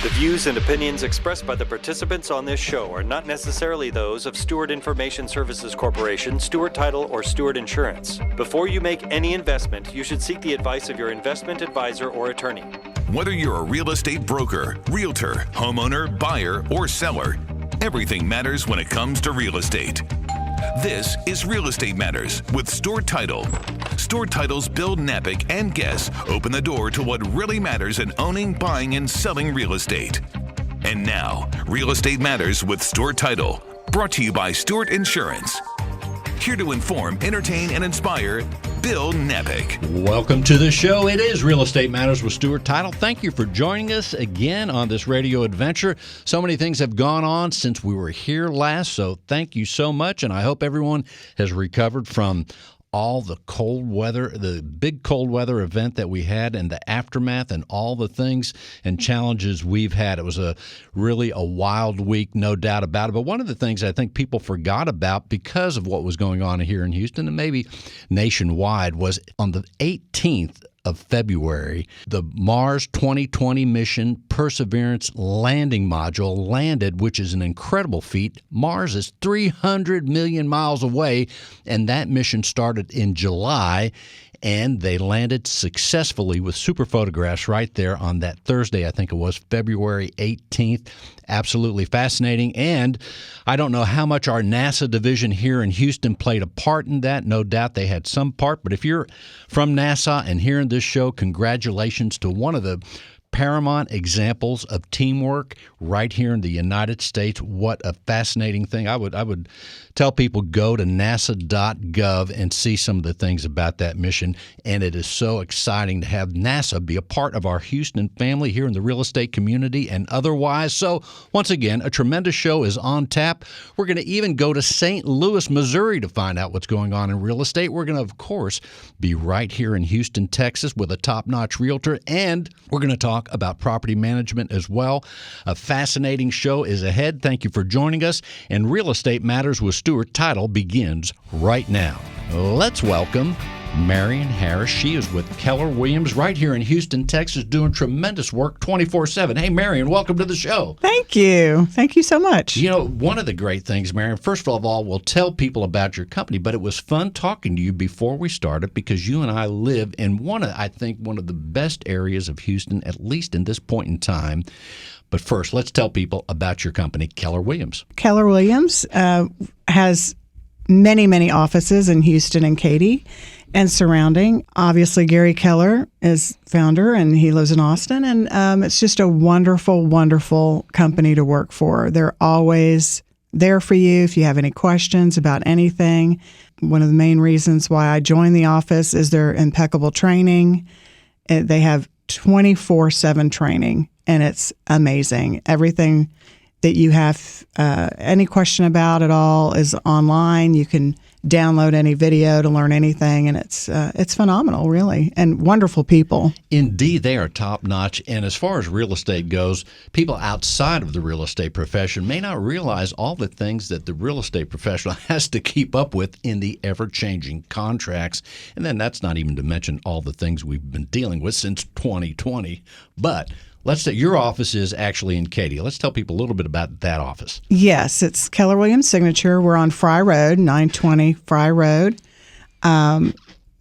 The views and opinions expressed by the participants on this show are not necessarily those of Stewart Information Services Corporation, Stewart Title, or Stewart Insurance. Before you make any investment, you should seek the advice of your investment advisor or attorney. Whether you're a real estate broker, realtor, homeowner, buyer, or seller, everything matters when it comes to real estate. This is Real Estate Matters with Stewart Title. Stewart Title's Bill Knapik and guests open the door to what really matters in owning, buying, and selling real estate. And now, Real Estate Matters with Stewart Title, brought to you by Stewart Insurance. Here to inform, entertain, and inspire, Bill Knapik. Welcome to the show. It is Real Estate Matters with Stewart Title. Thank you for joining us again on this radio adventure. So many things have gone on since we were here last, so thank you so much, and I hope everyone has recovered from all the cold weather, the big cold weather event that we had and the aftermath and all the things and challenges we've had. It was really a wild week, no doubt about it. But one of the things I think people forgot about because of what was going on here in Houston and maybe nationwide was on the 18th of February, the Mars 2020 mission Perseverance landing module landed, which is an incredible feat. Mars is 300 million miles away, and that mission started in July, and they landed successfully with super photographs right there on that Thursday, I think it was February 18th. Absolutely fascinating. And I don't know how much our NASA division here in Houston played a part in that. No doubt they had some part. But if you're from NASA and hearing this show, congratulations to one of the paramount examples of teamwork right here in the United States. What a fascinating thing. I would tell people go to nasa.gov and see some of the things about that mission. And it is so exciting to have NASA be a part of our Houston family here in the real estate community and otherwise. So once again, a tremendous show is on tap. We're going to even go to St. Louis, Missouri to find out what's going on in real estate. We're going to, of course, be right here in Houston, Texas with a top-notch realtor. And we're going to talk about property management as well. A fascinating show is ahead. Thank you for joining us. And Real Estate Matters with Stewart Title begins right now. Let's welcome Marion Harris. She is with Keller Williams right here in Houston, Texas, doing tremendous work 24/7. Hey, Marion, welcome to the show. Thank you. Thank you so much. You know, one of the great things, Marion, first of all, we'll tell people about your company, but it was fun talking to you before we started because you and I live in I think one of the best areas of Houston, at least in this point in time. But first, let's tell people about your company, Keller Williams. Keller Williams has many, many offices in Houston and Katy and surrounding. Obviously, Gary Keller is founder, and he lives in Austin. And it's just a wonderful, wonderful company to work for. They're always there for you if you have any questions about anything. One of the main reasons why I joined the office is their impeccable training. They have 24/7 training, and it's amazing. Everything that you have any question about at all is online. You can download any video to learn anything, and it's phenomenal, really, and wonderful people. Indeed, they are top-notch, and as far as real estate goes, people outside of the real estate profession may not realize all the things that the real estate professional has to keep up with in the ever-changing contracts, and then that's not even to mention all the things we've been dealing with since 2020, but let's say your office is actually in Katy. Let's tell people a little bit about that office. Yes, it's Keller Williams Signature. We're on Fry Road, 920 Fry Road.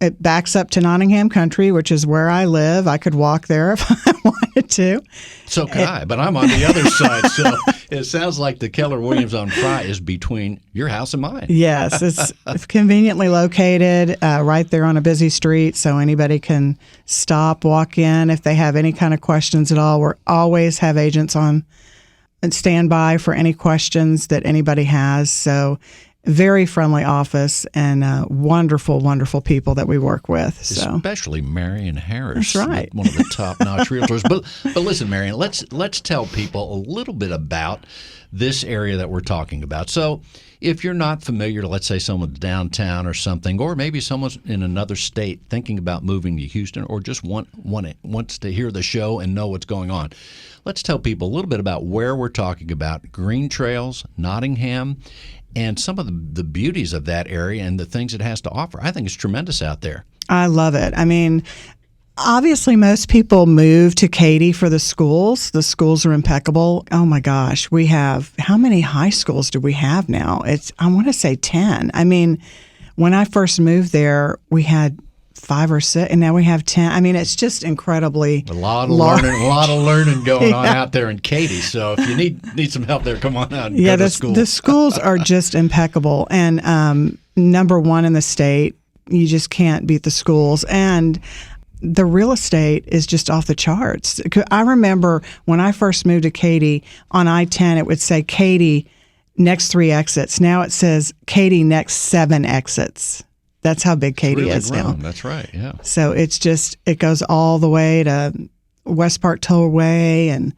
It backs up to Nottingham Country, which is where I live. I could walk there if I wanted to. So could I, but I'm on the other side. So it sounds like the Keller Williams on Fry is between your house and mine. Yes, it's conveniently located right there on a busy street, so anybody can stop, walk in if they have any kind of questions at all. We always have agents on and stand by for any questions that anybody has. So very friendly office and wonderful, wonderful people that we work with. So. Especially Marion Harris. That's right. One of the top-notch realtors. But listen, Marion, let's tell people a little bit about this area that we're talking about. So if you're not familiar, let's say someone's downtown or something, or maybe someone's in another state thinking about moving to Houston or just wants to hear the show and know what's going on, let's tell people a little bit about where we're talking about, Green Trails, Nottingham, and some of the beauties of that area and the things it has to offer. I think it's tremendous out there. I love it. I mean, obviously most people move to Katy for the schools. The schools are impeccable. Oh my gosh, we have, how many high schools do we have now? I want to say 10. I mean, when I first moved there, we had 5 or 6, and now we have 10. I mean, it's just incredibly A lot of large. learning going on out there in Katy. So if you need some help there, come on out and go to school. The schools are just impeccable, and number one in the state. You just can't beat the schools, and the real estate is just off the charts. I remember when I first moved to Katy, on I-10, it would say Katy next 3 exits. Now it says Katy next 7 exits. That's how big Katy really is now. That's right, yeah. So it goes all the way to West Park Tollway, and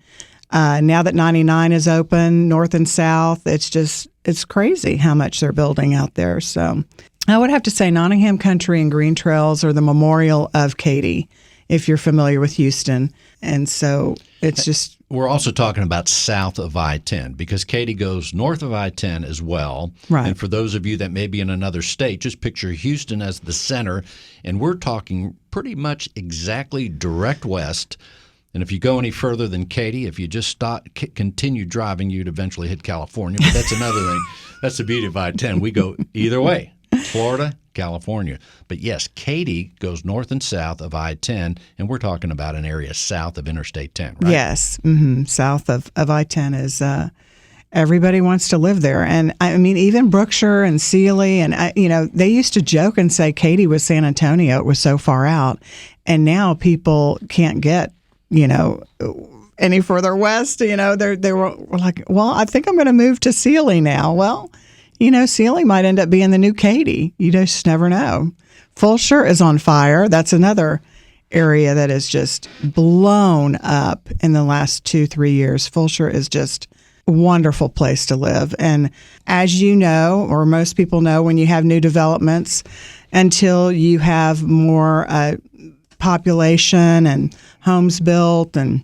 now that 99 is open, north and south, it's crazy how much they're building out there. So I would have to say Nottingham Country and Green Trails are the memorial of Katy, if you're familiar with Houston. And so it's just... We're also talking about south of I-10 because Katy goes north of I-10 as well. Right. And for those of you that may be in another state, just picture Houston as the center, and we're talking pretty much exactly direct west. And if you go any further than Katy, if you just continue driving, you'd eventually hit California. But that's another thing. That's the beauty of I-10. We go either way, Florida, California. But yes, Katy goes north and south of I-10, and we're talking about an area south of Interstate 10, right? Yes. South of I-10 is everybody wants to live there. And I mean, even Brookshire and Sealy, and they used to joke and say Katy was San Antonio. It was so far out. And now people can't get, any further west. They were like, well, I think I'm going to move to Sealy now. Well, Sealy might end up being the new Katy. You just never know. Fulshire is on fire. That's another area that is just blown up in the last 2-3 years. Fulshire is just a wonderful place to live. And as you know, or most people know, when you have new developments, until you have more population and homes built and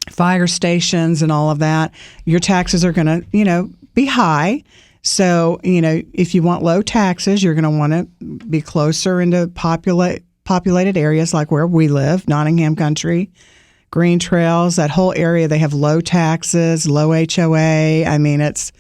fire stations and all of that, your taxes are going to, be high. So, if you want low taxes, you're going to want to be closer into populated areas like where we live, Nottingham Country, Green Trails, that whole area. They have low taxes, low HOA. I mean, it's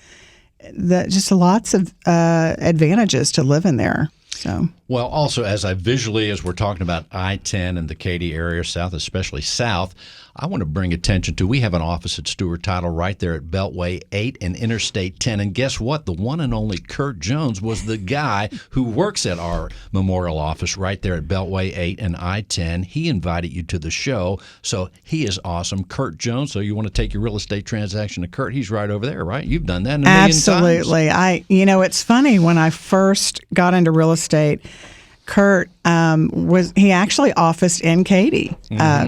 just lots of advantages to live in there. So. Well, also, as we're talking about I-10 and the Katy area south, especially south, I want to bring attention to, we have an office at Stewart Title right there at Beltway 8 and Interstate 10. And guess what? The one and only Kurt Jones was the guy who works at our memorial office right there at Beltway 8 and I-10. He invited you to the show, so he is awesome. Kurt Jones, so you want to take your real estate transaction to Kurt, he's right over there, right? You've done that a million times. Absolutely. It's funny, when I first got into real estate, Kurt he actually officed in Katy,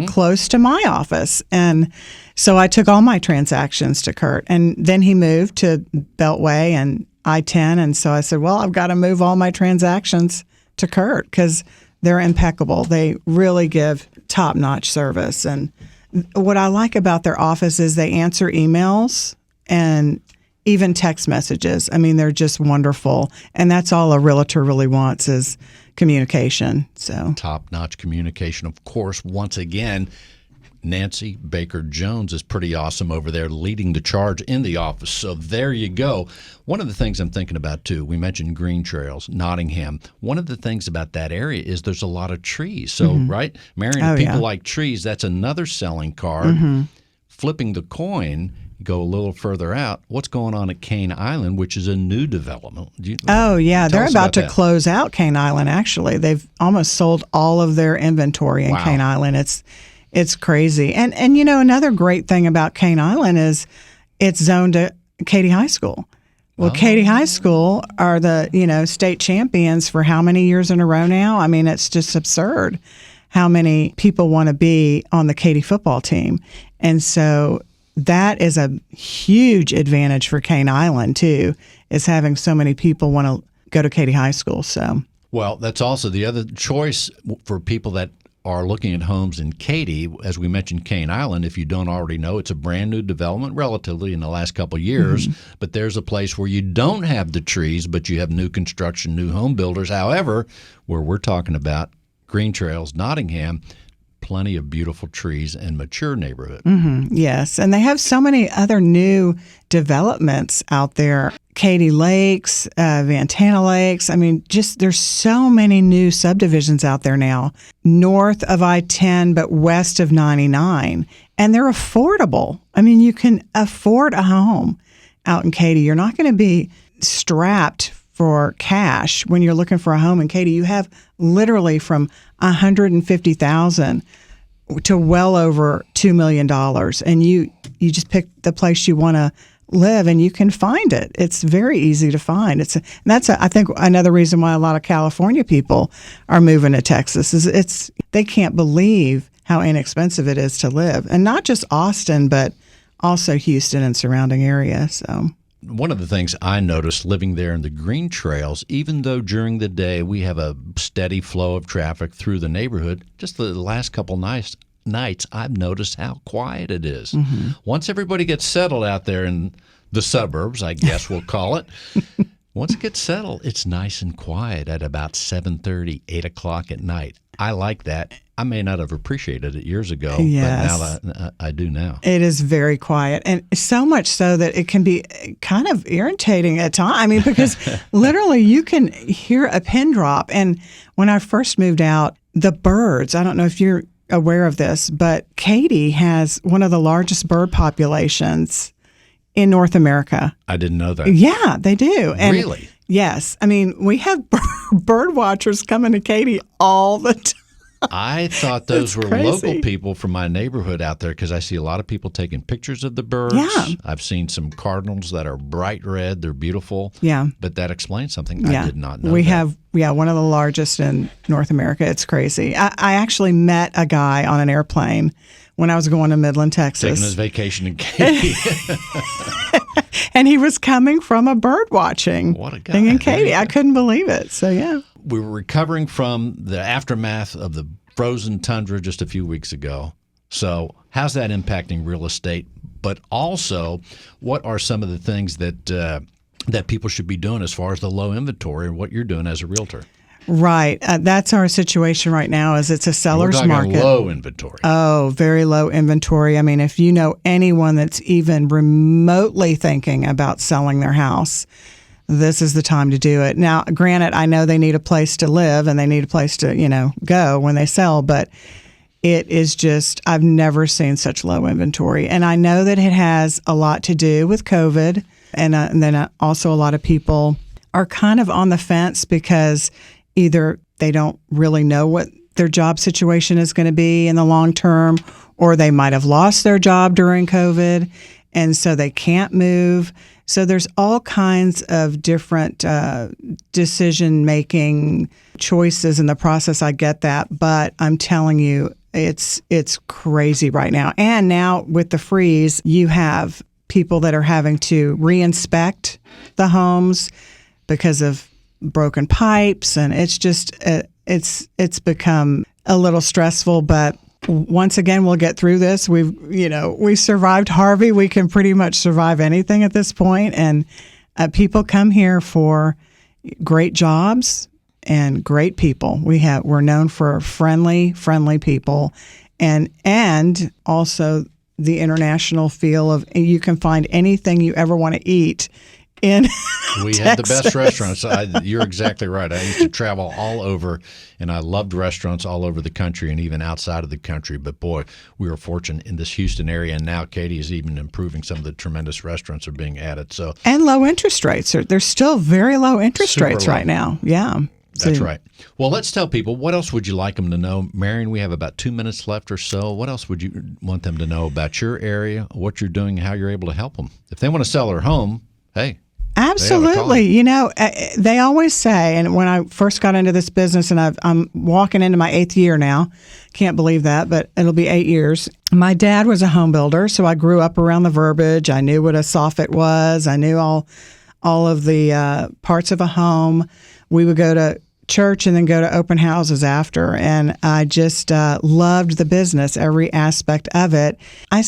close to my office. And so I took all my transactions to Kurt. And then he moved to Beltway and I-10. And so I said, well, I've got to move all my transactions to Kurt because they're impeccable. They really give top-notch service. And what I like about their office is they answer emails and even text messages. I mean, they're just wonderful. And that's all a realtor really wants is communication. So top-notch communication, of course. Once again, Nancy Baker Jones is pretty awesome over there leading the charge in the office. So there you go. One of the things I'm thinking about, too, we mentioned Green Trails, Nottingham. One of the things about that area is there's a lot of trees. So, right, Marion, people like trees. That's another selling card. Flipping the coin, go a little further out, what's going on at Cane Island, which is a new development? They're about to close out Cane Island, actually. They've almost sold all of their inventory in Cane Island. It's crazy. And another great thing about Cane Island is it's zoned to Katy High School. Well, Katy High School are the, state champions for how many years in a row now? I mean, it's just absurd how many people want to be on the Katy football team. And so that is a huge advantage for Cane Island, too, is having so many people want to go to Katy High School. So, well, that's also the other choice for people that are looking at homes in Katy. As we mentioned, Cane Island, if you don't already know, it's a brand new development relatively in the last couple of years. But there's a place where you don't have the trees, but you have new construction, new home builders. However, where we're talking about Green Trails, Nottingham, plenty of beautiful trees and mature neighborhood. Yes, and they have so many other new developments out there. Katy Lakes, Vantana Lakes. I mean, just there's so many new subdivisions out there now, north of I-10 but west of 99, and they're affordable. I mean, you can afford a home out in Katy. You're not going to be strapped for cash when you're looking for a home in Katy. You have literally from $150,000 to well over $2 million, and you just pick the place you want to live, and you can find it. It's very easy to find. I think another reason why a lot of California people are moving to Texas is they can't believe how inexpensive it is to live, and not just Austin, but also Houston and surrounding areas. So. One of the things I noticed living there in the green trails, even though during the day we have a steady flow of traffic through the neighborhood, just the last couple nights I've noticed how quiet it is. Once everybody gets settled out there in the suburbs, I guess we'll call it, once it gets settled, it's nice and quiet at about 7:30, 8 o'clock at night. I like that. I may not have appreciated it years ago, Yes. but now I do now. It is very quiet, and so much so that it can be kind of irritating at times. I mean, because literally you can hear a pin drop. And when I first moved out, the birds, I don't know if you're aware of this, but Katy has one of the largest bird populations in North America. I didn't know that. Yeah, they do. And Really? Yes. I mean, we have bird watchers coming to Katy all the time. I thought those were crazy. local people from my neighborhood out there because I see a lot of people taking pictures of the birds. Yeah. I've seen some cardinals that are bright red. They're beautiful. Yeah. But that explains something Yeah. I did not know. We that. have, one of the largest in North America. It's crazy. I actually met a guy on an airplane when I was going to Midland, Texas. Taking his vacation in Katy. And he was coming from a bird watching What a guy. thing in There Katy. you I go. couldn't believe it. So, yeah. We were recovering from the aftermath of the frozen tundra just a few weeks ago. So how's that impacting real estate? But also, what are some of the things that people should be doing as far as the low inventory and what you're doing as a realtor? Right. That's our situation right now is it's a We're seller's talking market. low inventory. Oh, very low inventory. I mean, if you know anyone that's even remotely thinking about selling their house, this is the time to do it. Now, granted, I know they need a place to live and they need a place to, go when they sell, but it is just, I've never seen such low inventory. And I know that it has a lot to do with COVID. And then also a lot of people are kind of on the fence because either they don't really know what their job situation is going to be in the long term, or they might have lost their job during COVID, and so they can't move. So there's all kinds of different decision-making choices in the process. I get that, but I'm telling you, it's crazy right now. And now with the freeze, you have people that are having to re-inspect the homes because of broken pipes, and it's just it's become a little stressful. But once again, we'll get through this. We survived Harvey. We can pretty much survive anything at this point. And people come here for great jobs and great people. We're known for friendly people, and also the international feel of you can find anything you ever want to eat in We had the best restaurants. You're exactly right. I used to travel all over, and I loved restaurants all over the country and even outside of the country. But boy, we were fortunate in this Houston area, and now Katy is even improving. Some of the tremendous restaurants are being added. So and low interest rates. There's still very low interest Super rates low. right now. Yeah. that's So- right. Well, let's tell people, what else would you like them to know? Marion, we have about 2 minutes left or so. What else would you want them to know about your area, what you're doing, how you're able to help them? If they want to sell their home, hey. Absolutely. They always say, and when I first got into this business, and I'm walking into my 8th year now, can't believe that, but it'll be 8 years. My dad was a home builder, so I grew up around the verbiage. I knew what a soffit was. I knew all of the parts of a home. We would go to church and then go to open houses after, and I just loved the business, every aspect of it. I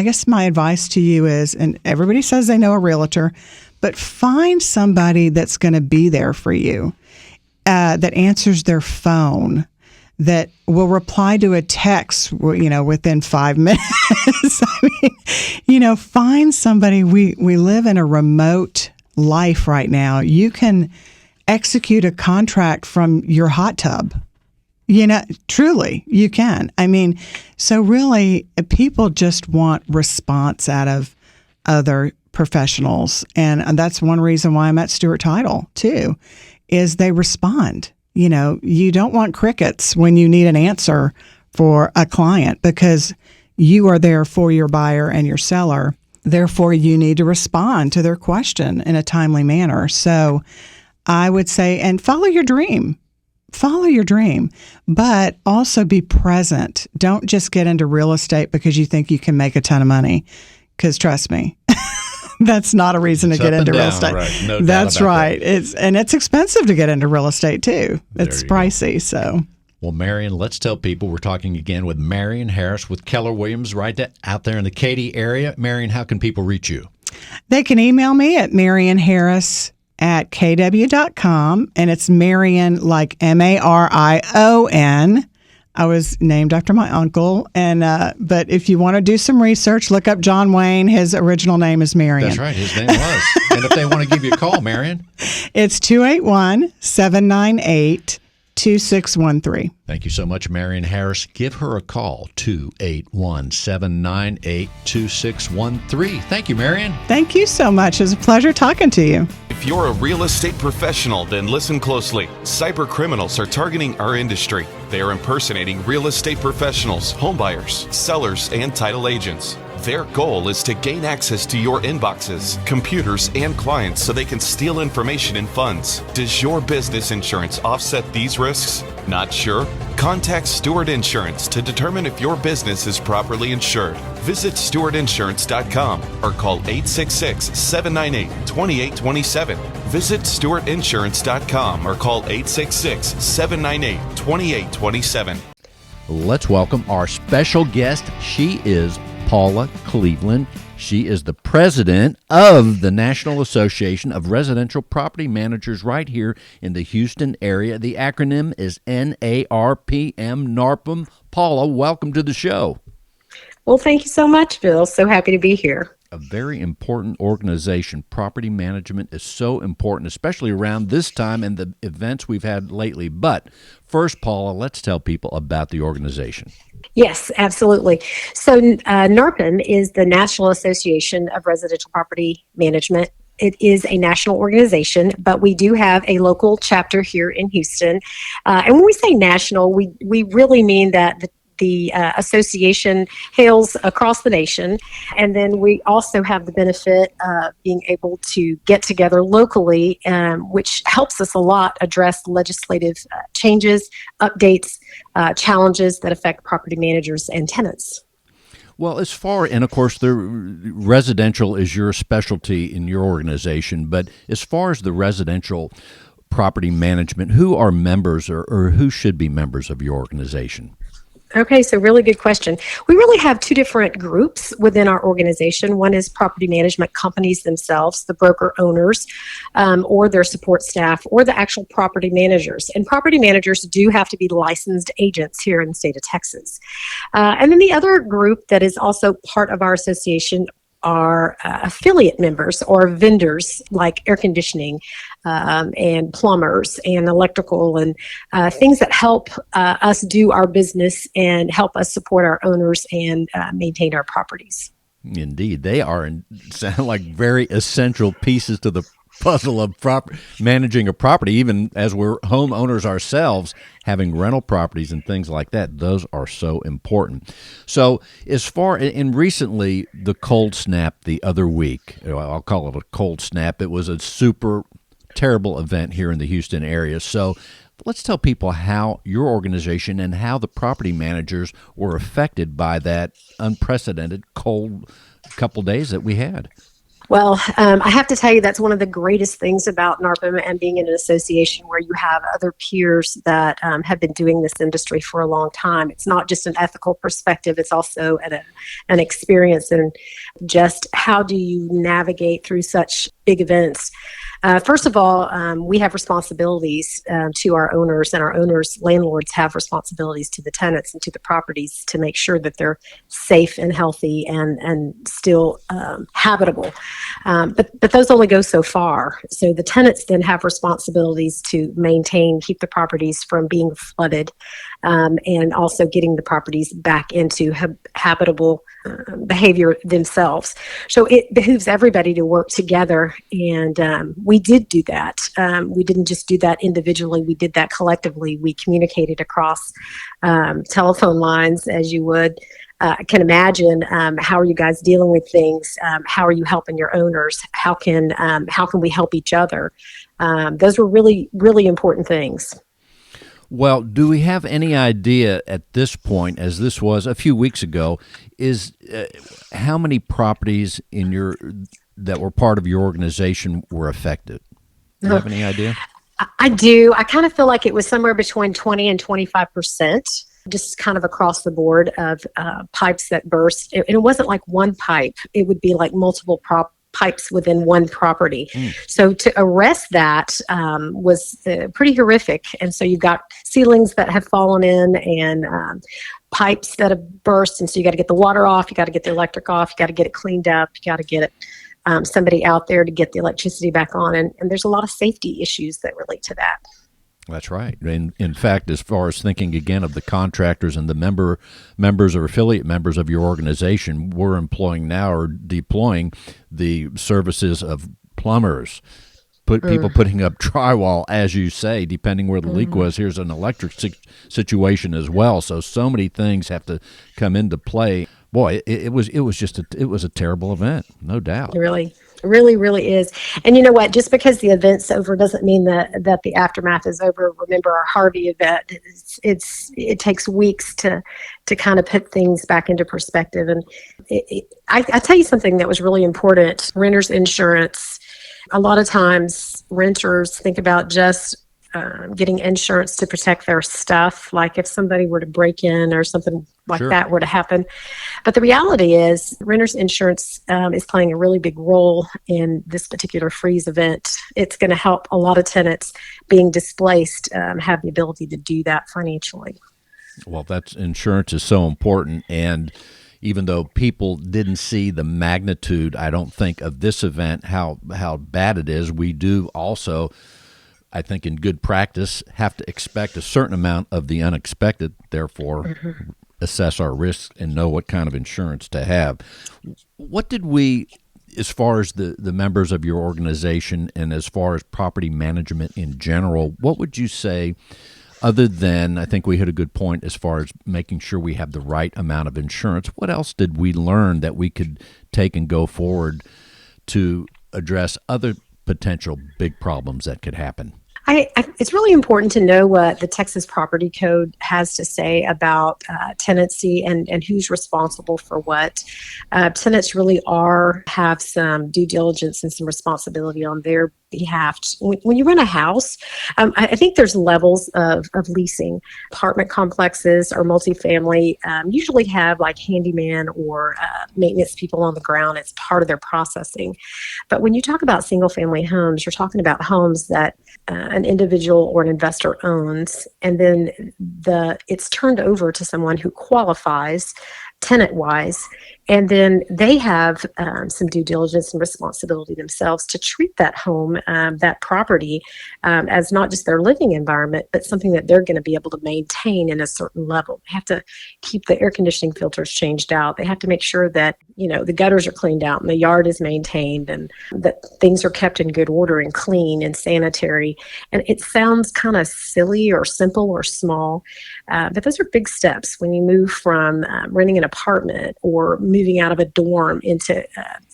guess my advice to you is, and everybody says they know a realtor, but find somebody that's going to be there for you, that answers their phone, that will reply to a text, within 5 minutes. I mean, find somebody. We live in a remote life right now. You can execute a contract from your hot tub. Truly, you can. I mean, so really, people just want response out of other professionals. And that's one reason why I'm at Stewart Title, too, is they respond. You don't want crickets when you need an answer for a client because you are there for your buyer and your seller. Therefore, you need to respond to their question in a timely manner. So I would say, and follow your dream. Follow your dream, but also be present. Don't just get into real estate because you think you can make a ton of money. Because trust me, that's not a reason to get into real estate. Right. No That's right. That. It's expensive to get into real estate too. It's pricey. So. Well, Marion, let's tell people we're talking again with Marion Harris with Keller Williams out there in the Katy area. Marion, how can people reach you? They can email me at marionharris@kw.com, and it's Marion like Marion. I was named after my uncle, but if you want to do some research, look up John Wayne. His original name is Marion. That's right. His name was. And if they want to give you a call, Marion? It's 281-798-2613. Thank you so much, Marion Harris. Give her a call, 281-798-2613. Thank you, Marion. Thank you so much. It was a pleasure talking to you. If you're a real estate professional, then listen closely. Cyber criminals are targeting our industry. They are impersonating real estate professionals, homebuyers, sellers, and title agents. Their goal is to gain access to your inboxes, computers, and clients so they can steal information and funds. Does your business insurance offset these risks? Not sure? Contact Stewart Insurance to determine if your business is properly insured. Visit stewartinsurance.com or call 866-798-2827. Visit stewartinsurance.com or call 866-798-2827. Let's welcome our special guest. She is Paula Cleveland. She is the president of the National Association of Residential Property Managers right here in the Houston area. The acronym is NARPM, NARPM. Paula, welcome to the show. Well, thank you so much, Bill. So happy to be here. A very important organization. Property management is so important, especially around this time and the events we've had lately. But first, Paula, let's tell people about the organization. Yes, absolutely. So NARPM is the National Association of Residential Property Management. It is a national organization, but we do have a local chapter here in Houston. And when we say national, we really mean that the association hails across the nation. And then we also have the benefit of being able to get together locally, which helps us a lot address legislative changes, updates, challenges that affect property managers and tenants. Well, and of course, the residential is your specialty in your organization, but as far as the residential property management, who are members or who should be members of your organization? Okay, so really good question. We really have two different groups within our organization. One is property management companies themselves, the broker owners, or their support staff, or the actual property managers. And property managers do have to be licensed agents here in the state of Texas. And then the other group that is also part of our association are affiliate members or vendors like air conditioning and plumbers and electrical and things that help us do our business and help us support our owners and maintain our properties. Indeed. They sound like very essential pieces to the puzzle of managing a property, even as we're homeowners ourselves, having rental properties and things like that. Those are so important. So recently, the cold snap the other week, I'll call it a cold snap. It was a super terrible event here in the Houston area. So let's tell people how your organization and how the property managers were affected by that unprecedented cold couple days that we had. Well, I have to tell you, that's one of the greatest things about NARPM and being in an association where you have other peers that have been doing this industry for a long time. It's not just an ethical perspective, it's also an experience and just how do you navigate through such big events. First of all, we have responsibilities to our owners, and our owners, landlords, have responsibilities to the tenants and to the properties to make sure that they're safe and healthy and still habitable. But those only go so far. So the tenants then have responsibilities to maintain, keep the properties from being flooded, and also getting the properties back into habitable behavior themselves. So it behooves everybody to work together, and we did do that. We didn't just do that individually, we did that collectively. We communicated across telephone lines, as you would. I can imagine, how are you guys dealing with things? How are you helping your owners? How can we help each other? Those were really, really important things. Well, do we have any idea at this point, as this was a few weeks ago, is how many properties that were part of your organization were affected? Do you have any idea? I do. I kind of feel like it was somewhere between 20 and 25%, just kind of across the board of pipes that burst. And it wasn't like one pipe. It would be like multiple pipes within one property. So to arrest that was pretty horrific. And so you've got ceilings that have fallen in and pipes that have burst. And so you got to get the water off, you got to get the electric off, you got to get it cleaned up, you got to get it somebody out there to get the electricity back on. And there's a lot of safety issues that relate to that. That's right. And in fact, as far as thinking again of the contractors and the members or affiliate members of your organization, we're employing now or deploying the services of plumbers, people putting up drywall, as you say, depending where the leak was. Here's an electric situation as well. So many things have to come into play. Boy, it was a terrible event, no doubt. It really, really is. And you know what? Just because the event's over doesn't mean that the aftermath is over. Remember our Harvey event. It takes weeks to kind of put things back into perspective. And I tell you something that was really important. Renters insurance. A lot of times renters think about just getting insurance to protect their stuff, like if somebody were to break in or something like that were to happen. But the reality is renters insurance is playing a really big role in this particular freeze event. It's going to help a lot of tenants being displaced have the ability to do that financially. Well, insurance is so important. And even though people didn't see the magnitude, I don't think, of this event, how bad it is, we do also, I think, in good practice, have to expect a certain amount of the unexpected, therefore assess our risks and know what kind of insurance to have. What did we, as far as the members of your organization and as far as property management in general, what would you say, other than, I think we hit a good point as far as making sure we have the right amount of insurance, what else did we learn that we could take and go forward to address other potential big problems that could happen? It's really important to know what the Texas Property Code has to say about tenancy and who's responsible for what. Tenants really have some due diligence and some responsibility on their behalf. When you rent a house, I think there's levels of leasing. Apartment complexes or multifamily usually have like handyman or maintenance people on the ground. It's part of their processing. But when you talk about single family homes, you're talking about homes that an individual or an investor owns, and then it's turned over to someone who qualifies tenant-wise, and then they have some due diligence and responsibility themselves to treat that home, that property, as not just their living environment, but something that they're going to be able to maintain in a certain level. They have to keep the air conditioning filters changed out. They have to make sure that, the gutters are cleaned out and the yard is maintained and that things are kept in good order and clean and sanitary. And it sounds kind of silly or simple or small, but those are big steps when you move from renting an apartment or moving out of a dorm into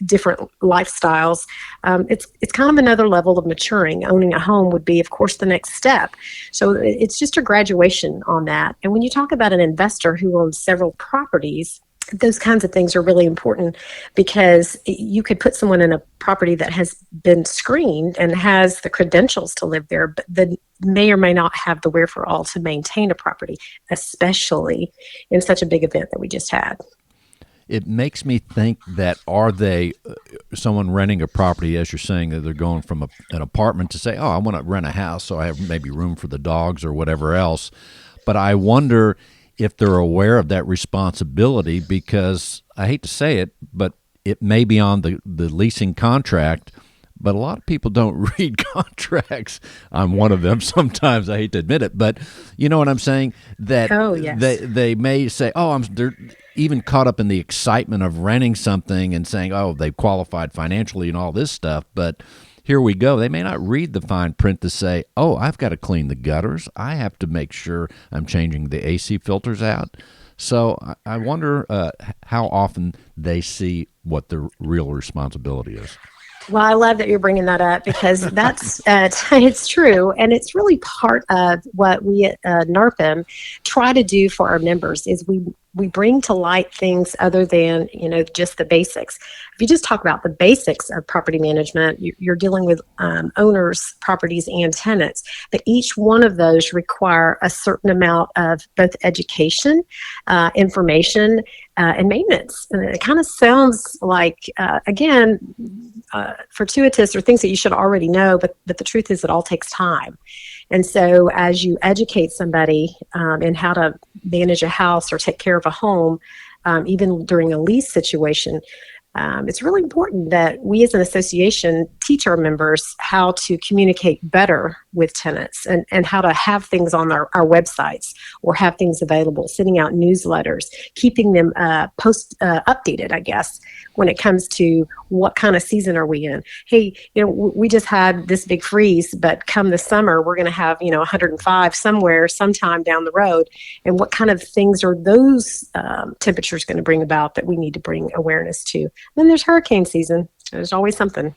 different lifestyles. It's kind of another level of maturing. Owning a home would be, of course, the next step. So it's just a graduation on that. And when you talk about an investor who owns several properties, those kinds of things are really important, because you could put someone in a property that has been screened and has the credentials to live there, but then may or may not have the wherewithal to maintain a property, especially in such a big event that we just had. It makes me think that are they someone renting a property, as you're saying, that they're going from an apartment to say, oh, I want to rent a house so I have maybe room for the dogs or whatever else. But I wonder if they're aware of that responsibility, because I hate to say it, but it may be on the leasing contract, but a lot of people don't read contracts. I'm one of them sometimes. I hate to admit it, but you know what I'm saying? That they may say, they're even caught up in the excitement of renting something and saying, oh, they've qualified financially and all this stuff, but here we go. They may not read the fine print to say, oh, I've got to clean the gutters. I have to make sure I'm changing the AC filters out. So I wonder how often they see what their real responsibility is. Well, I love that you're bringing that up, because that's it's true, and it's really part of what we at NARPM try to do for our members. Is we bring to light things other than just the basics. If you just talk about the basics of property management, you're dealing with owners, properties, and tenants. But each one of those require a certain amount of both education, information, and maintenance. And it kind of sounds like, fortuitous, or things that you should already know, but the truth is it all takes time. And so as you educate somebody in how to manage a house or take care of a home, even during a lease situation, it's really important that we as an association teach our members how to communicate better with tenants, and how to have things on our websites, or have things available, sending out newsletters, keeping them updated, I guess, when it comes to what kind of season are we in. Hey, we just had this big freeze, but come the summer, we're going to have, 105 sometime down the road. And what kind of things are those temperatures going to bring about that we need to bring awareness to? Then there's hurricane season. There's always something.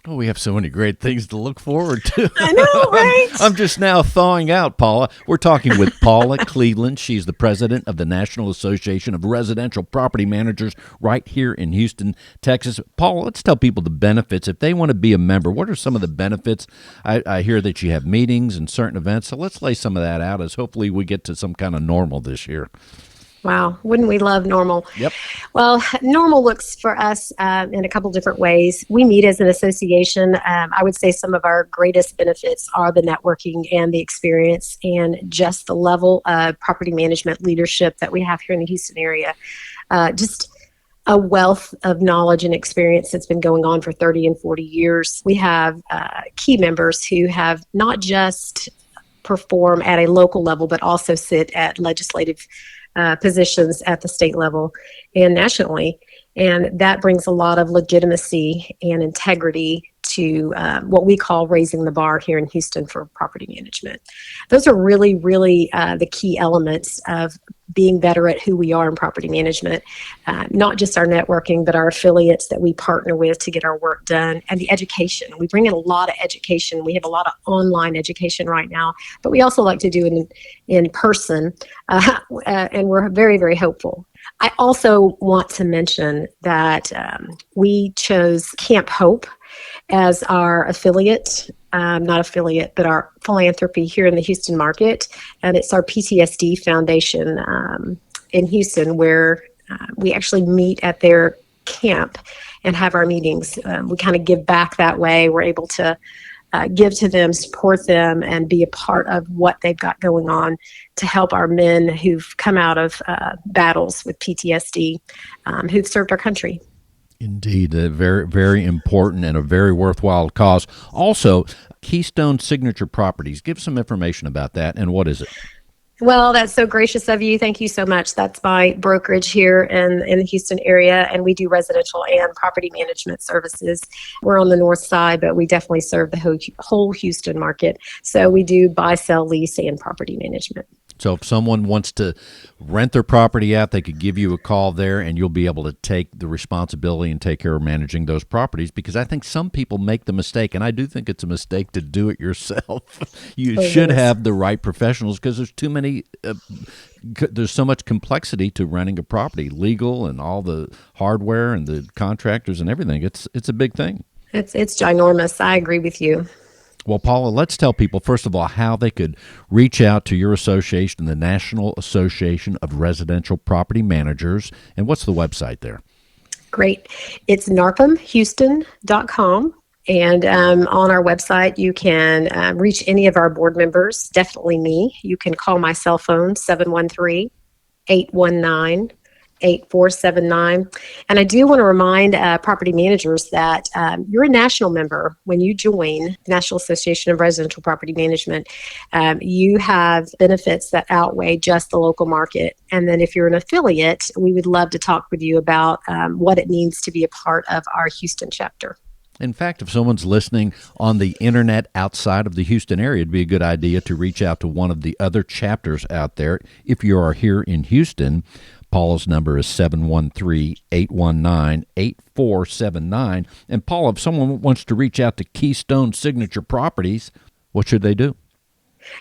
Oh, we have so many great things to look forward to. I know, right? I'm just now thawing out, Paula. We're talking with Paula Cleveland. She's the president of the National Association of Residential Property Managers right here in Houston, Texas. Paula, let's tell people the benefits. If they want to be a member, what are some of the benefits? I hear that you have meetings and certain events, so let's lay some of that out as hopefully we get to some kind of normal this year. Wow, wouldn't we love normal? Yep. Well, normal looks for us in a couple different ways. We meet as an association. I would say some of our greatest benefits are the networking and the experience, and just the level of property management leadership that we have here in the Houston area. Just a wealth of knowledge and experience that's been going on for 30 and 40 years. We have key members who have not just perform at a local level, but also sit at legislative positions at the state level and nationally. And that brings a lot of legitimacy and integrity to what we call raising the bar here in Houston for property management. Those are really, really the key elements of being better at who we are in property management, not just our networking, but our affiliates that we partner with to get our work done, and the education. We bring in a lot of education. We have a lot of online education right now, but we also like to do it in person, and we're very, very hopeful. I also want to mention that we chose Camp Hope as our affiliate, not affiliate, but our philanthropy here in the Houston market. And it's our PTSD Foundation in Houston, where we actually meet at their camp and have our meetings. We kind of give back that way. We're able to give to them, support them, and be a part of what they've got going on to help our men who've come out of battles with PTSD, who've served our country. Indeed, a very, very important and a very worthwhile cause. Also, Keystone Signature Properties. Give some information about that, and what is it? Well, that's so gracious of you. Thank you so much. That's my brokerage here in the Houston area, and we do residential and property management services. We're on the north side, but we definitely serve the whole Houston market. So we do buy, sell, lease, and property management. So if someone wants to rent their property out, they could give you a call there, and you'll be able to take the responsibility and take care of managing those properties, because I think some people make the mistake, and I do think it's a mistake to do it yourself. You should have the right professionals, because there's too many there's so much complexity to renting a property, legal and all the hardware and the contractors and everything. It's a big thing. It's ginormous. I agree with you. Well, Paula, let's tell people, first of all, how they could reach out to your association, the National Association of Residential Property Managers, and what's the website there? Great. It's narpmhouston.com. And on our website, you can reach any of our board members, definitely me. You can call my cell phone, 713-819-8479. And I do want to remind property managers that you're a national member. When you join the National Association of Residential Property Management, you have benefits that outweigh just the local market. And then if you're an affiliate, we would love to talk with you about what it means to be a part of our Houston chapter. In fact, if someone's listening on the internet outside of the Houston area, it'd be a good idea to reach out to one of the other chapters out there. If you are here in Houston, Paula's number is 713-819-8479. And Paula, if someone wants to reach out to Keystone Signature Properties, what should they do?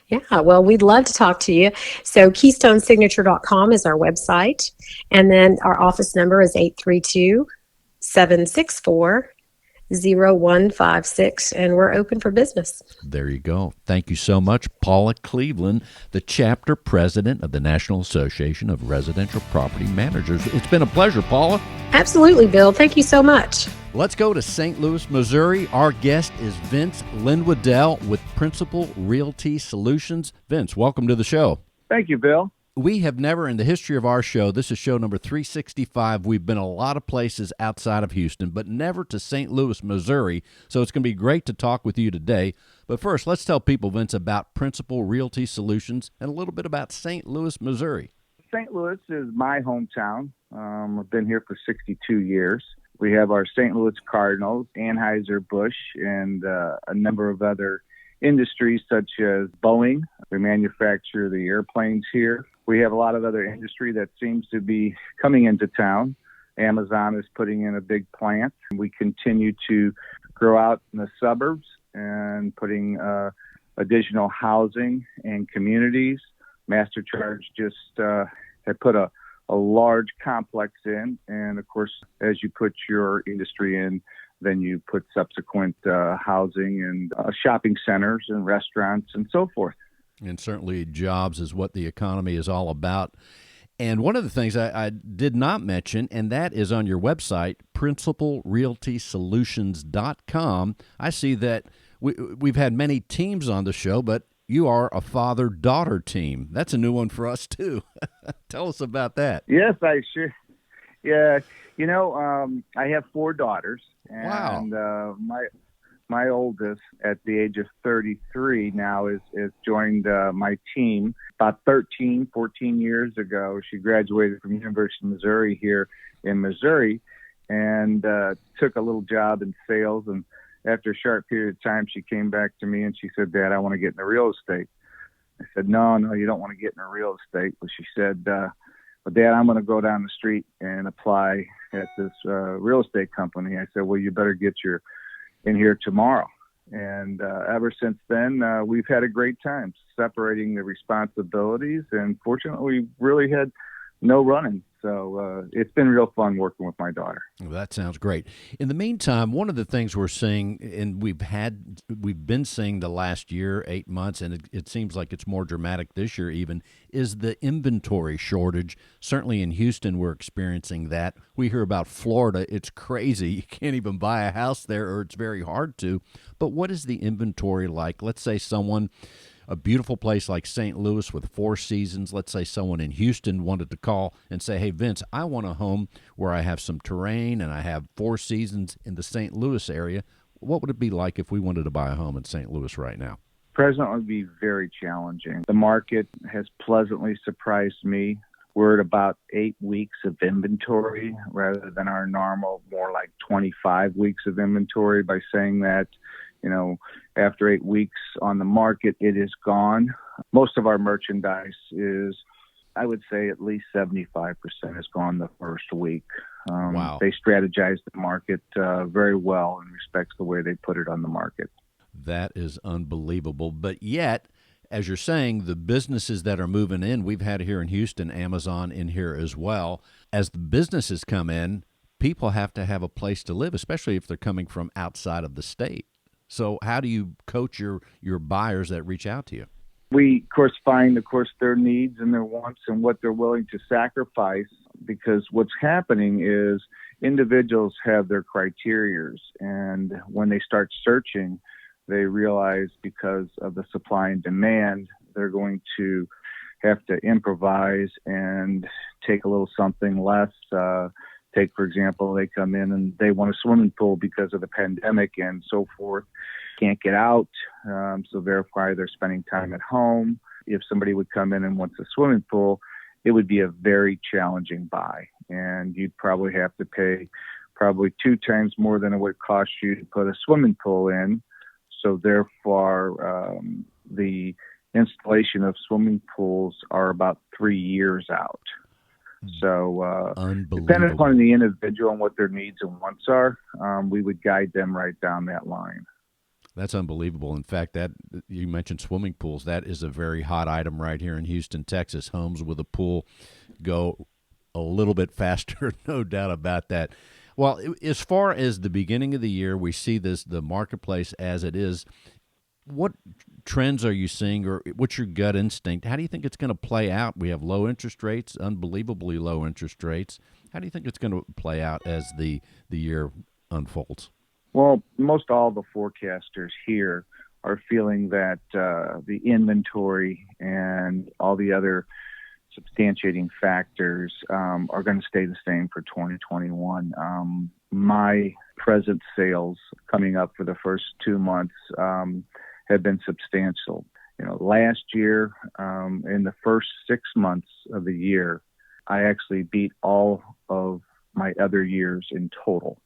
Yeah, well, we'd love to talk to you. So keystonesignature.com is our website. And then our office number is 832-764-0156, and we're open for business. There you go. Thank you so much, Paula Cleveland, the chapter president of the National Association of Residential Property Managers. It's been a pleasure, Paula. Absolutely, Bill. Thank you so much. Let's go to St. Louis, Missouri. Our guest is Vince Lindwadell with Principal Realty Solutions. Vince, welcome to the show. Thank you, Bill. We have never, in the history of our show, this is show number 365, we've been a lot of places outside of Houston, but never to St. Louis, Missouri, so it's going to be great to talk with you today. But first, let's tell people, Vince, about Principal Realty Solutions and a little bit about St. Louis, Missouri. St. Louis is my hometown. I've been here for 62 years. We have our St. Louis Cardinals, Anheuser-Busch, and a number of other industries such as Boeing. We manufacture the airplanes here. We have a lot of other industry that seems to be coming into town. Amazon is putting in a big plant. We continue to grow out in the suburbs and putting additional housing and communities. Master Charge just had put a large complex in. And of course, as you put your industry in, then you put subsequent housing and shopping centers and restaurants and so forth. And certainly jobs is what the economy is all about. And one of the things I did not mention, and that is on your website, principalrealtysolutions.com. I see that we've had many teams on the show, but you are a father-daughter team. That's a new one for us, too. Tell us about that. Yes, I sure. Yeah, I have 4 daughters. And wow. My oldest, at the age of 33 now, is joined my team about 14 years ago. She graduated from University of Missouri here in Missouri and took a little job in sales. And after a short period of time, she came back to me and she said, "Dad, I want to get into real estate." I said, No, you don't want to get into real estate. But she said, "Well, Dad, I'm going to go down the street and apply at this real estate company." I said, "Well, you better get in here tomorrow." And ever since then, we've had a great time separating the responsibilities. And fortunately, we really had no running. So it's been real fun working with my daughter. Well, that sounds great. In the meantime, one of the things we're seeing, and we've been seeing the last year, 8 months, and it seems like it's more dramatic this year even, is the inventory shortage. Certainly in Houston, we're experiencing that. We hear about Florida. It's crazy. You can't even buy a house there, or it's very hard to. But what is the inventory like? Let's say a beautiful place like St. Louis with 4 seasons. Let's say someone in Houston wanted to call and say, "Hey, Vince, I want a home where I have some terrain and I have 4 seasons in the St. Louis area." What would it be like if we wanted to buy a home in St. Louis right now? Present would be very challenging. The market has pleasantly surprised me. We're at about 8 weeks of inventory rather than our normal, more like 25 weeks of inventory. By saying that, After 8 weeks on the market, it is gone. Most of our merchandise is, I would say, at least 75% is gone the first week. Wow. They strategize the market very well in respect to the way they put it on the market. That is unbelievable. But yet, as you're saying, the businesses that are moving in, we've had here in Houston, Amazon in here as well. As the businesses come in, people have to have a place to live, especially if they're coming from outside of the state. So how do you coach your buyers that reach out to you? We, of course, find, their needs and their wants and what they're willing to sacrifice, because what's happening is individuals have their criterias, and when they start searching, they realize because of the supply and demand, they're going to have to improvise and take a little something less. Take, for example, they come in and they want a swimming pool because of the pandemic and so forth. Can't get out, so therefore they're spending time at home. If somebody would come in and wants a swimming pool, it would be a very challenging buy, and you'd probably have to pay 2 times more than it would cost you to put a swimming pool in. So therefore, the installation of swimming pools are about 3 years out. So depending upon the individual and what their needs and wants are, we would guide them right down that line. That's unbelievable. In fact, that you mentioned swimming pools. That is a very hot item right here in Houston, Texas. Homes with a pool go a little bit faster, no doubt about that. Well, as far as the beginning of the year, we see the marketplace as it is. What trends are you seeing, or what's your gut instinct? How do you think it's going to play out? We have low interest rates, unbelievably low interest rates. How do you think it's going to play out as the year unfolds? Well, most all the forecasters here are feeling that the inventory and all the other substantiating factors are going to stay the same for 2021. My present sales coming up for the first 2 months have been substantial. Last year, in the first 6 months of the year, I actually beat all of my other years in total.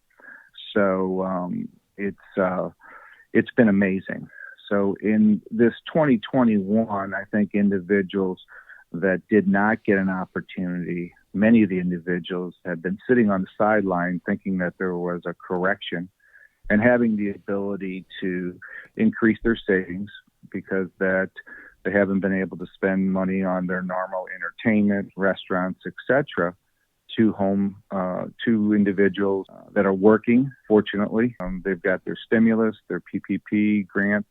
So it's been amazing. So in this 2021, I think individuals that did not get an opportunity, many of the individuals had been sitting on the sideline thinking that there was a correction, and having the ability to increase their savings because that they haven't been able to spend money on their normal entertainment, restaurants, etc. To individuals that are working, fortunately. They've got their stimulus, their PPP grants,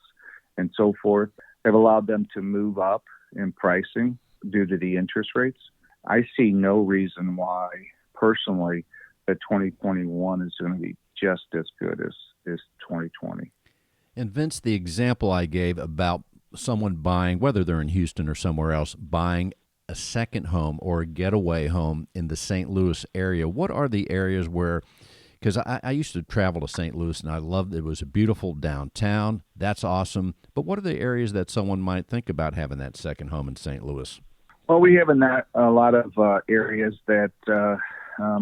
and so forth. Have allowed them to move up in pricing due to the interest rates. I see no reason why, personally, that 2021 is going to be just as good as 2020. And Vince, the example I gave about someone buying, whether they're in Houston or somewhere else, buying a second home or a getaway home in the St. Louis area, what are the areas where, because I used to travel to St. Louis and I loved it. It was a beautiful downtown. That's awesome. But what are the areas that someone might think about having that second home in St. Louis? Well, we have a lot of areas that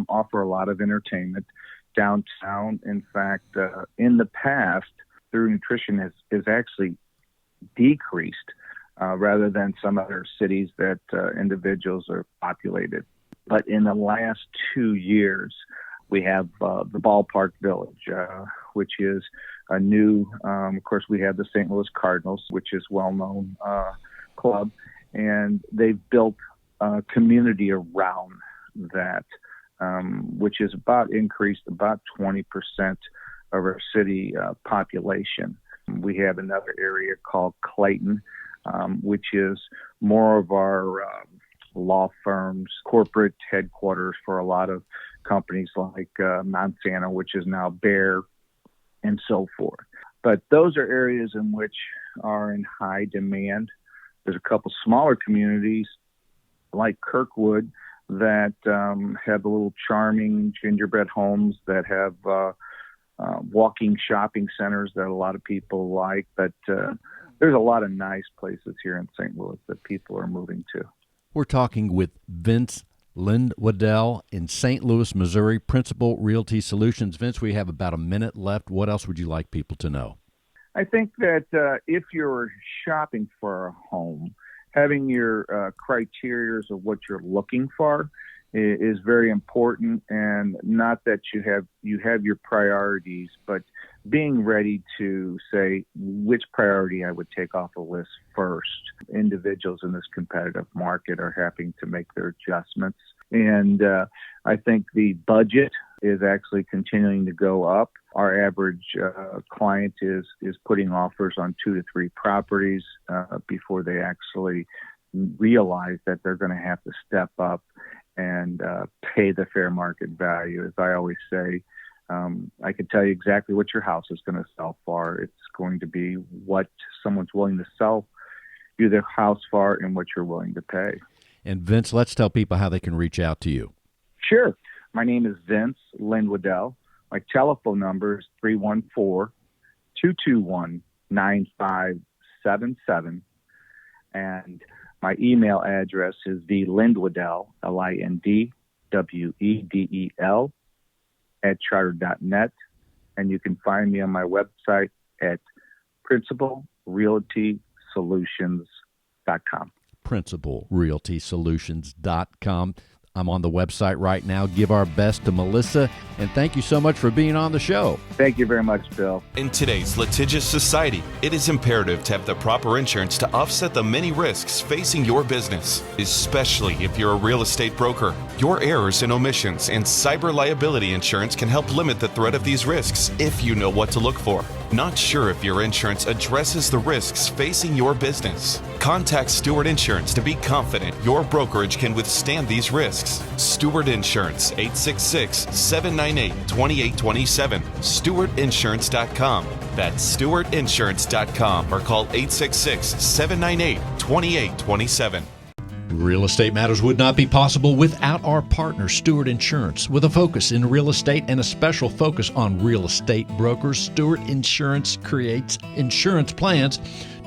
offer a lot of entertainment. Downtown, in fact, in the past, their nutrition has actually decreased rather than some other cities that individuals are populated. But in the last 2 years, we have the Ballpark Village, which is a new, of course, we have the St. Louis Cardinals, which is a well-known club, and they've built a community around that, which is increased about 20% of our city population. We have another area called Clayton, which is more of our law firms, corporate headquarters for a lot of companies like Monsanto, which is now Bayer, and so forth. But those are areas in which are in high demand. There's a couple smaller communities like Kirkwood that have the little charming gingerbread homes that have walking shopping centers that a lot of people like. But there's a lot of nice places here in St. Louis that people are moving to. We're talking with Vince Lindwedel in St. Louis, Missouri, Principal Realty Solutions. Vince, we have about a minute left. What else would you like people to know? I think that if you're shopping for a home, having your criteria of what you're looking for is very important, and not that you have your priorities, but being ready to say which priority I would take off a list first. Individuals in this competitive market are having to make their adjustments, and I think the budget is actually continuing to go up. Our average client is putting offers on 2 to 3 properties before they actually realize that they're going to have to step up and pay the fair market value. As I always say, I can tell you exactly what your house is going to sell for. It's going to be what someone's willing to sell you their house for and what you're willing to pay. And Vince, let's tell people how they can reach out to you. Sure. My name is Vince Lindwedell. My telephone number is 314-221-9577. And my email address is thelindwedell, LINDWEDEL, @charter.net. And you can find me on my website at principalrealtysolutions.com. principalrealtysolutions.com. I'm on the website right now. Give our best to Melissa, and thank you so much for being on the show. Thank you very much, Bill. In today's litigious society, it is imperative to have the proper insurance to offset the many risks facing your business, especially if you're a real estate broker. Your errors and omissions and cyber liability insurance can help limit the threat of these risks if you know what to look for. Not sure if your insurance addresses the risks facing your business? Contact Stewart Insurance to be confident your brokerage can withstand these risks. Stewart Insurance, 866-798-2827. StewartInsurance.com. That's StewartInsurance.com, or call 866-798-2827. Real Estate Matters would not be possible without our partner, Stewart Insurance. With a focus in real estate and a special focus on real estate brokers, Stewart Insurance creates insurance plans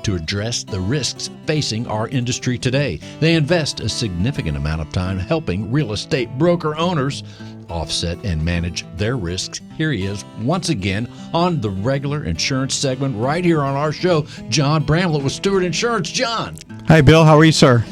to address the risks facing our industry today. They invest a significant amount of time helping real estate broker owners offset and manage their risks. Here he is once again on the regular insurance segment right here on our show, John Bramblett with Stewart Insurance. John. Hi, Bill. How are you, sir?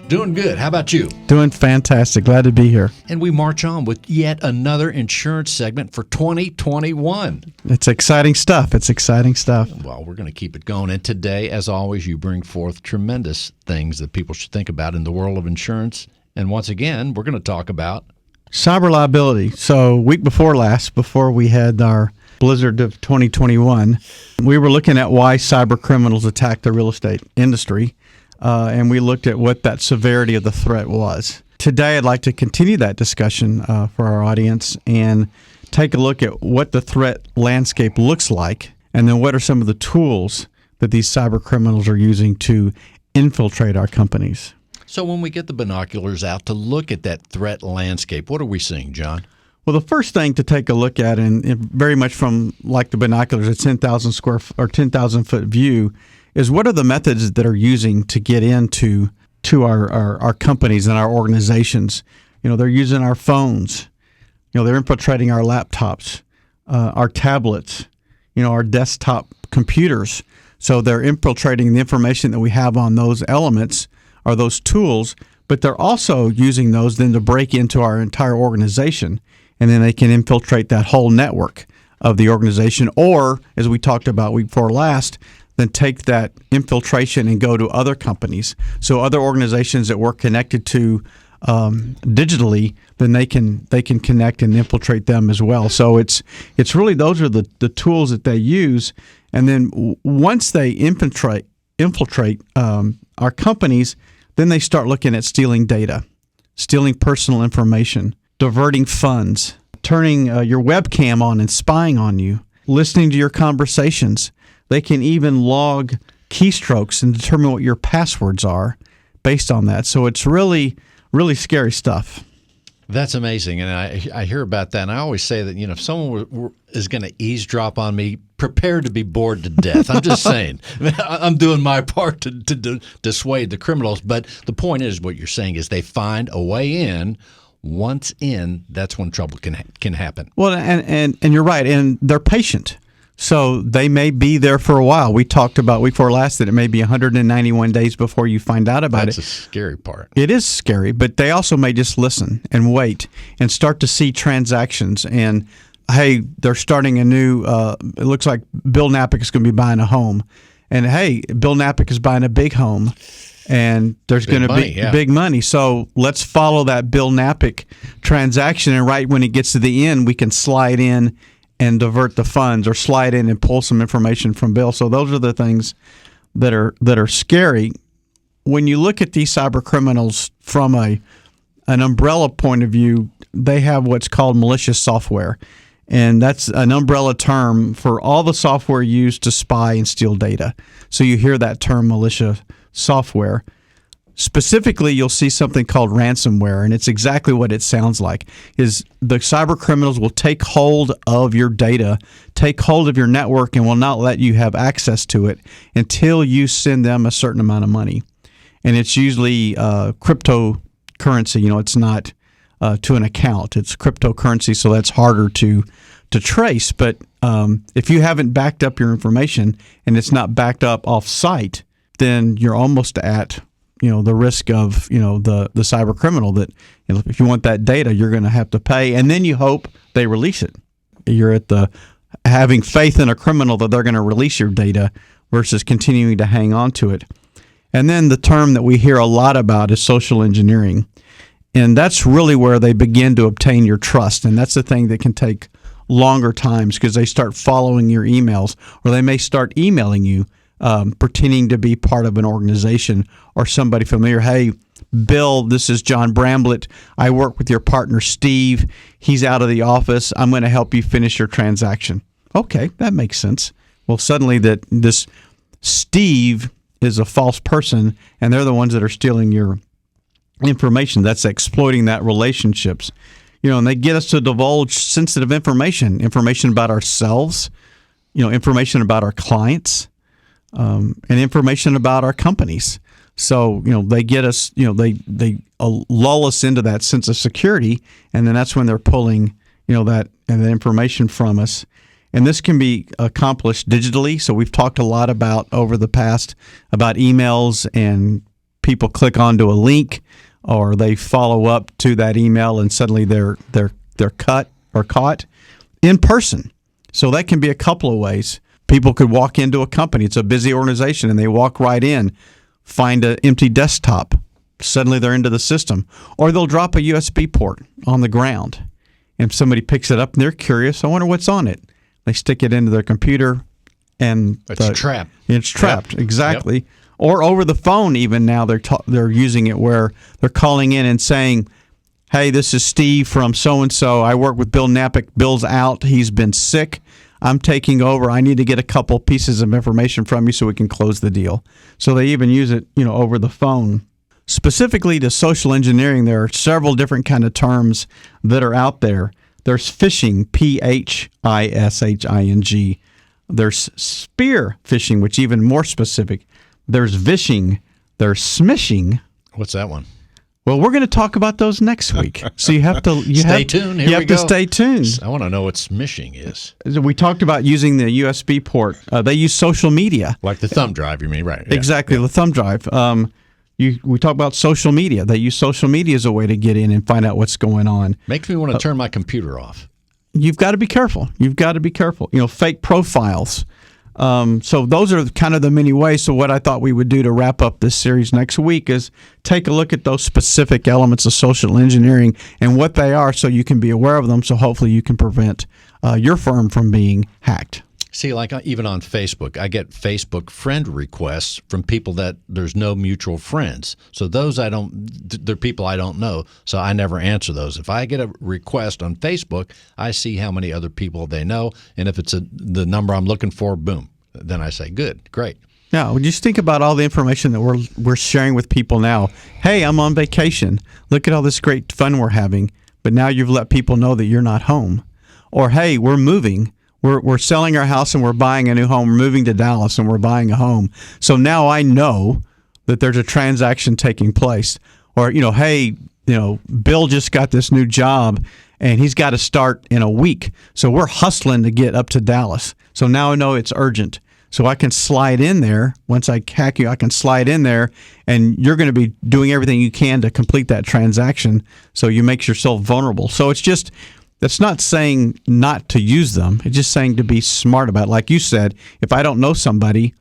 Doing good. How about you? Doing fantastic. Glad to be here. And we march on with yet another insurance segment for 2021. It's exciting stuff. Well, we're going to keep it going. And today, as always, you bring forth tremendous things that people should think about in the world of insurance. And once again, we're going to talk about cyber liability. So week before last, before we had our blizzard of 2021, we were looking at why cyber criminals attack the real estate industry. And we looked at what that severity of the threat was. Today, I'd like to continue that discussion for our audience and take a look at what the threat landscape looks like, and then what are some of the tools that these cyber criminals are using to infiltrate our companies. So when we get the binoculars out to look at that threat landscape, what are we seeing, John? Well, the first thing to take a look at, and very much from like the binoculars, a 10,000 foot view, is what are the methods that are using to get into our companies and our organizations. You know, they're using our phones. You know, they're infiltrating our laptops, our tablets, you know, our desktop computers. So they're infiltrating the information that we have on those elements or those tools, but they're also using those then to break into our entire organization, and then they can infiltrate that whole network of the organization. Or, as we talked about week before last, then take that infiltration and go to other companies. So other organizations that we're connected to digitally, then they can connect and infiltrate them as well. So it's really those are the tools that they use. And then once they infiltrate our companies, then they start looking at stealing data, stealing personal information, diverting funds, turning your webcam on and spying on you, listening to your conversations. They can even log keystrokes and determine what your passwords are based on that. So it's really, really scary stuff. That's amazing. And I hear about that. And I always say that, you know, if someone is going to eavesdrop on me, prepare to be bored to death. I'm just saying. I'm doing my part to dissuade the criminals. But the point is, what you're saying is they find a way in. Once in, that's when trouble can happen. Well, and you're right. And they're patient. So they may be there for a while. We talked about week before last that it may be 191 days before you find out about it. That's the scary part. It is scary, but they also may just listen and wait and start to see transactions. And, hey, they're starting a new it looks like Bill Knapik is going to be buying a home. And, hey, Bill Knapik is buying a big home. And there's going to be big money. So let's follow that Bill Knapik transaction. And right when it gets to the end, we can slide in and divert the funds or slide in and pull some information from Bill. So those are the things that are scary. When you look at these cyber criminals from an umbrella point of view, they have what's called malicious software. And that's an umbrella term for all the software used to spy and steal data. So you hear that term malicious software. Specifically, you'll see something called ransomware, and it's exactly what it sounds like. Is the cyber criminals will take hold of your data, take hold of your network, and will not let you have access to it until you send them a certain amount of money. And it's usually cryptocurrency. You know, it's not to an account. It's cryptocurrency, so that's harder to trace. But if you haven't backed up your information and it's not backed up off-site, then you're almost at the risk of the cyber criminal that if you want that data, you're going to have to pay, and then you hope they release it. You're at the having faith in a criminal that they're going to release your data versus continuing to hang on to it. And then the term that we hear a lot about is social engineering, and that's really where they begin to obtain your trust, and that's the thing that can take longer times because they start following your emails, or they may start emailing you. Pretending to be part of an organization or somebody familiar. Hey, Bill, this is John Bramblett. I work with your partner, Steve. He's out of the office. I'm going to help you finish your transaction. Okay, that makes sense. Well, suddenly that this Steve is a false person, and they're the ones that are stealing your information. That's exploiting that relationships. And they get us to divulge sensitive information about ourselves, information about our clients, and information about our companies. So, they get us, they lull us into that sense of security, and then that's when they're pulling, that and the information from us. And this can be accomplished digitally. So we've talked a lot about over the past about emails, and people click onto a link or they follow up to that email, and suddenly they're cut or caught in person. So that can be a couple of ways. People could walk into a company. It's a busy organization, and they walk right in, find an empty desktop. Suddenly they're into the system. Or they'll drop a USB port on the ground, and somebody picks it up, and they're curious. I wonder what's on it. They stick it into their computer, and it's trapped. It's trapped, Yep. exactly. Yep. Or over the phone even now they're using it where they're calling in and saying, hey, this is Steve from so-and-so. I work with Bill Knapik. Bill's out. He's been sick. I'm taking over. I need to get a couple pieces of information from you so we can close the deal. So they even use it, over the phone. Specifically to social engineering, there are several different kind of terms that are out there. There's phishing, phishing. There's spear phishing, which is even more specific. There's vishing. There's smishing. What's that one? Well, we're going to talk about those next week. So you have to stay tuned. You have to stay tuned. I want to know what smishing is. We talked about using the USB port. They use social media, like the thumb drive. You mean right? Yeah. Exactly, the thumb drive. We talk about social media. They use social media as a way to get in and find out what's going on. Makes me want to turn my computer off. You've got to be careful. Fake profiles. So those are kind of the many ways. So what I thought we would do to wrap up this series next week is take a look at those specific elements of social engineering and what they are, so you can be aware of them. So hopefully you can prevent your firm from being hacked. See, like even on Facebook, I get Facebook friend requests from people that there's no mutual friends. So those they're people I don't know. So I never answer those. If I get a request on Facebook, I see how many other people they know. And if it's the number I'm looking for, boom, then I say, good, great. Now, just think about all the information that we're sharing with people now. Hey, I'm on vacation. Look at all this great fun we're having. But now you've let people know that you're not home. Or, hey, we're moving. We're selling our house and we're buying a new home. We're moving to Dallas and we're buying a home. So now I know that there's a transaction taking place. Or, hey, Bill just got this new job and he's got to start in a week. So we're hustling to get up to Dallas. So now I know it's urgent. So I can slide in there. Once I hack you, I can slide in there, and you're going to be doing everything you can to complete that transaction so you make yourself vulnerable. So that's not saying not to use them. It's just saying to be smart about it. Like you said, if I don't know somebody,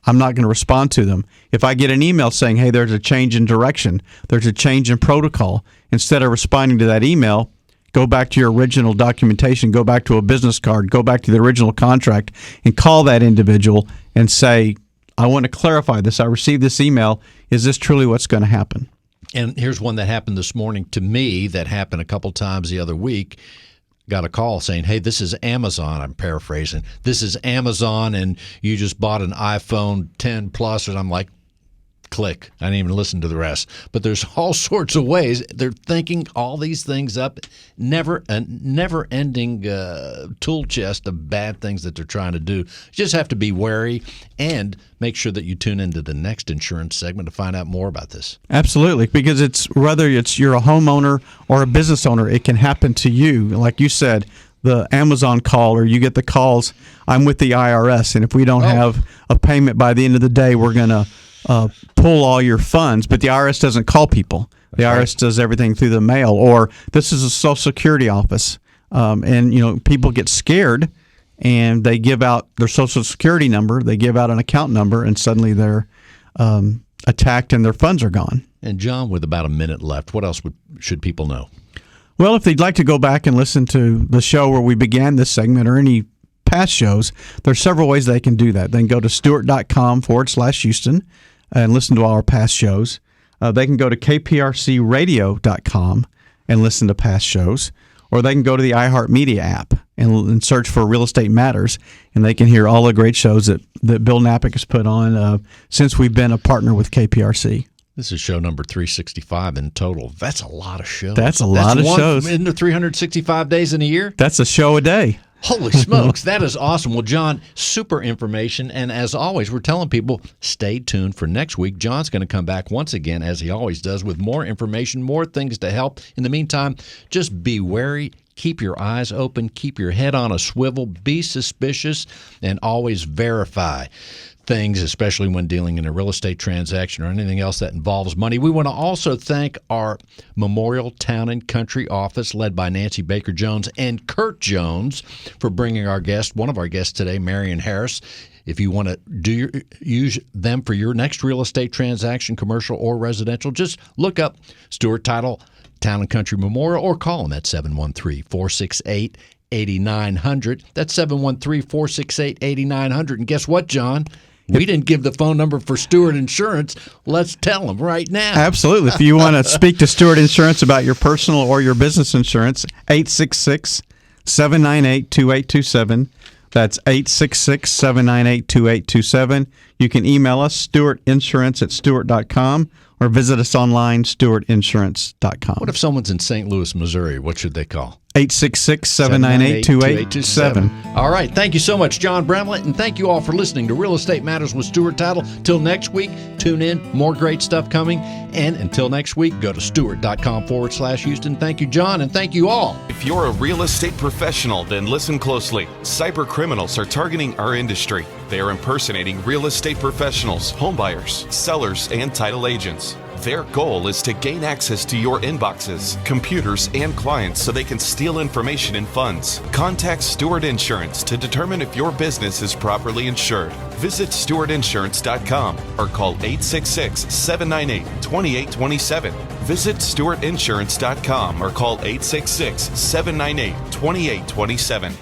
I'm not going to respond to them. If I get an email saying, hey, there's a change in direction, there's a change in protocol, instead of responding to that email, go back to your original documentation, go back to a business card, go back to the original contract, and call that individual and say, I want to clarify this. I received this email. Is this truly what's going to happen? And here's one that happened this morning to me that happened a couple times the other week. Got a call saying, hey, this is Amazon. I'm paraphrasing. This is Amazon, and you just bought an iPhone 10 Plus. And I'm like, click. I didn't even listen to the rest. But there's all sorts of ways. They're thinking all these things up. Never-ending tool chest of bad things that they're trying to do. You just have to be wary and make sure that you tune into the next insurance segment to find out more about this. Absolutely, because whether you're a homeowner or a business owner, it can happen to you. Like you said, the Amazon call, or you get the calls, I'm with the IRS, and if we don't have a payment by the end of the day, we're going to pull all your funds. But the IRS doesn't call people. The IRS does everything through the mail, or this is a Social Security office. And people get scared, and they give out their Social Security number, they give out an account number, and suddenly they're attacked and their funds are gone. And John, with about a minute left, what else should people know? Well, if they'd like to go back and listen to the show where we began this segment or any past shows, there's several ways they can do that. They can go to stewart.com/Houston and listen to all our past shows. They can go to kprcradio.com and listen to past shows, or they can go to the iHeartMedia app and search for Real Estate Matters, and they can hear all the great shows that Bill Knapik has put on since we've been a partner with KPRC. This is show number 365 in total. That's a lot of shows. That's a lot of shows. In the 365 days in a year? That's a show a day. Holy smokes, that is awesome. Well, John, super information. And as always, we're telling people, stay tuned for next week. John's going to come back once again, as he always does, with more information, more things to help. In the meantime, just be wary. Keep your eyes open. Keep your head on a swivel. Be suspicious and always verify things, especially when dealing in a real estate transaction or anything else that involves money. We want to also thank our Memorial Town and Country office led by Nancy Baker Jones and Kurt Jones for bringing our guest, one of our guests today, Marion Harris. If you want to use them for your next real estate transaction, commercial or residential, just look up Stewart Title Town and Country Memorial or call them at 713-468-8900. That's 713-468-8900. And guess what, John? We didn't give the phone number for Stewart Insurance. Let's tell them right now. Absolutely. If you want to speak to Stewart Insurance about your personal or your business insurance, 866-798-2827. That's 866-798-2827. You can email us, stewartinsurance@stewart.com, or visit us online, stewartinsurance.com. What if someone's in St. Louis, Missouri? What should they call? 866-798-2827. All right. Thank you so much, John Bramblett, and thank you all for listening to Real Estate Matters with Stewart Title. Till next week, tune in. More great stuff coming. And until next week, go to stewart.com/Houston. Thank you, John, and thank you all. If you're a real estate professional, then listen closely. Cyber criminals are targeting our industry. They are impersonating real estate professionals, homebuyers, sellers, and title agents. Their goal is to gain access to your inboxes, computers, and clients so they can steal information and funds. Contact Stewart Insurance to determine if your business is properly insured. Visit stewartinsurance.com or call 866-798-2827. Visit stewartinsurance.com or call 866-798-2827.